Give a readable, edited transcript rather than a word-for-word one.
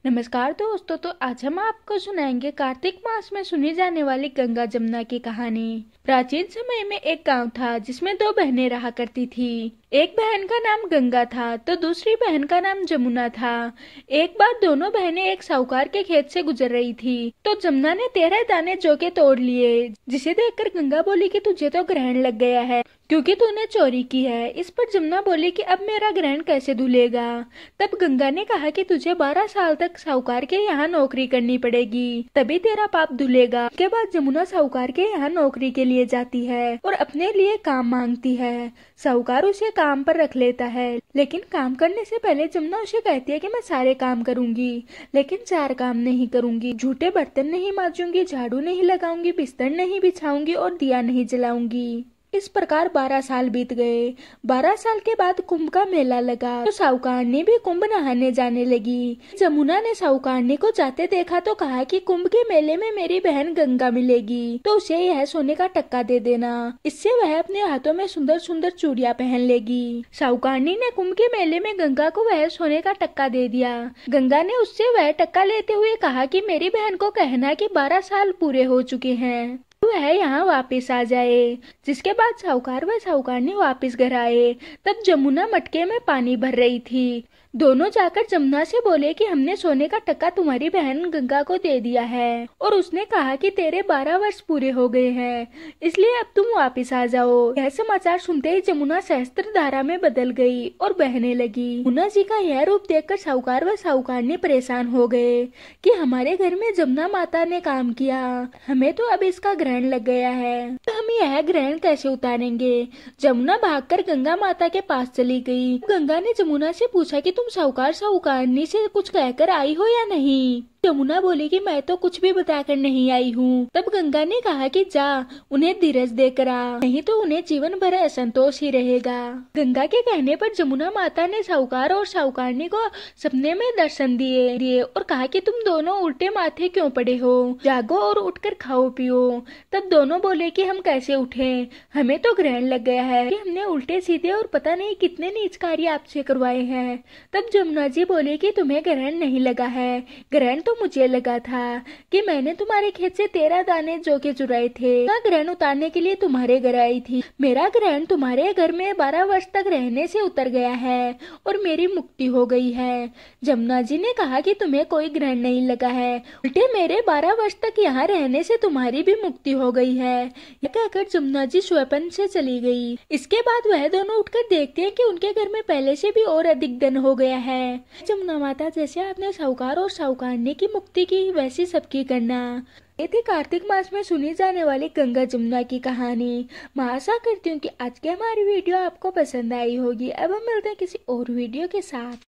नमस्कार दोस्तों। तो आज हम आपको सुनाएंगे कार्तिक मास में सुनी जाने वाली गंगा जमुना की कहानी। प्राचीन समय में एक गांव था जिसमें दो बहनें रहा करती थी। एक बहन का नाम गंगा था तो दूसरी बहन का नाम जमुना था। एक बार दोनों बहनें एक साहूकार के खेत से गुजर रही थी तो जमुना ने 13 दाने जौ के तोड़ लिए, जिसे देखकर गंगा बोली कि तुझे तो ग्रहण लग गया है क्योंकि तूने चोरी की है। इस पर जमुना बोली कि अब मेरा ग्रहण कैसे धुलेगा। तब गंगा ने कहा कि तुझे 12 साल तक साहूकार के यहाँ नौकरी करनी पड़ेगी, तभी तेरा पाप धुलेगा। इसके बाद जमुना साहूकार के यहाँ नौकरी के लिए जाती है और अपने लिए काम मांगती है। साहूकार उसे काम पर रख लेता है, लेकिन काम करने से पहले जमुना उसे कहती है कि मैं सारे काम करूंगी लेकिन 4 काम नहीं करूंगी। झूठे बर्तन नहीं मांजूंगी, झाड़ू नहीं लगाऊंगी, बिस्तर नहीं बिछाऊंगी और दिया नहीं जलाऊंगी। इस प्रकार 12 साल बीत गए। 12 साल के बाद कुंभ का मेला लगा तो साहूकारनी भी कुंभ नहाने जाने लगी। जमुना ने साहूकारनी को जाते देखा तो कहा कि कुंभ के मेले में मेरी बहन गंगा मिलेगी तो उसे यह सोने का टक्का दे देना, इससे वह अपने हाथों में सुंदर सुंदर चूड़ियां पहन लेगी। साहूकारनी ने कुंभ के मेले में गंगा को वह सोने का टक्का दे दिया। गंगा ने उससे वह टक्का लेते हुए कहा कि मेरी बहन को कहना कि 12 साल पूरे हो चुके हैं, वह यहाँ वापस आ जाए। जिसके बाद साहूकार व साहूकारनी वापस घर आए। तब जमुना मटके में पानी भर रही थी। दोनों जाकर जमुना से बोले कि हमने सोने का टक्का तुम्हारी बहन गंगा को दे दिया है और उसने कहा कि तेरे 12 वर्ष पूरे हो गए हैं, इसलिए अब तुम वापस आ जाओ। यह समाचार सुनते ही जमुना सहस्त्र धारा में बदल गई और बहने लगी। जमुना जी का यह रूप देखकर साहूकार व साहूकारनी परेशान हो गए कि हमारे घर में जमुना माता ने काम किया, हमें तो अब इसका ग्रहण लग गया है, तो हम यह ग्रहण कैसे उतारेंगे। जमुना भागकर गंगा माता के पास चली गई। गंगा ने जमुना से पूछा कि तुम साहूकार साहूकारनी से कुछ कहकर आई हो या नहीं। जमुना बोली कि मैं तो कुछ भी बताकर नहीं आई हूँ। तब गंगा ने कहा कि जा उन्हें धीरज देकर आ, नहीं तो उन्हें जीवन भर असंतोष ही रहेगा। गंगा के कहने पर जमुना माता ने साहूकार और साहूकारनी को सपने में दर्शन दिए और कहा कि तुम दोनों उल्टे माथे क्यों पड़े हो, जागो और उठकर खाओ पियो। तब दोनों बोले कि हम कैसे उठे, हमें तो ग्रहण लग गया है कि हमने उल्टे सीधे और पता नहीं कितने नीच कार्य आपसे करवाए हैं। तब जमुना जी बोले कि तुम्हें ग्रहण नहीं लगा है, ग्रहण तो मुझे लगा था कि मैंने तुम्हारे खेत से 13 दाने जौ के चुराए थे, ग्रहण उतारने के लिए तुम्हारे घर आई थी। मेरा ग्रहण तुम्हारे घर में 12 वर्ष तक रहने से उतर गया है और मेरी मुक्ति हो गई है। जमुना जी ने कहा कि तुम्हें कोई ग्रहण नहीं लगा है, उल्टे मेरे 12 वर्ष तक यहाँ रहने से तुम्हारी भी मुक्ति हो गई है। यह कहकर जमुना जी स्वपन से चली गई। इसके बाद वह दोनों उठकर देखते हैं कि उनके घर में पहले से भी और अधिक धन हो गया है। जमुना माता जैसे आपने साहूकार और साहूकारनी की मुक्ति की वैसी सबकी करना। ये थी कार्तिक मास में सुनी जाने वाली गंगा जमुना की कहानी। मैं आशा करती हूँ कि आज की हमारी वीडियो आपको पसंद आई होगी। अब हम मिलते हैं किसी और वीडियो के साथ।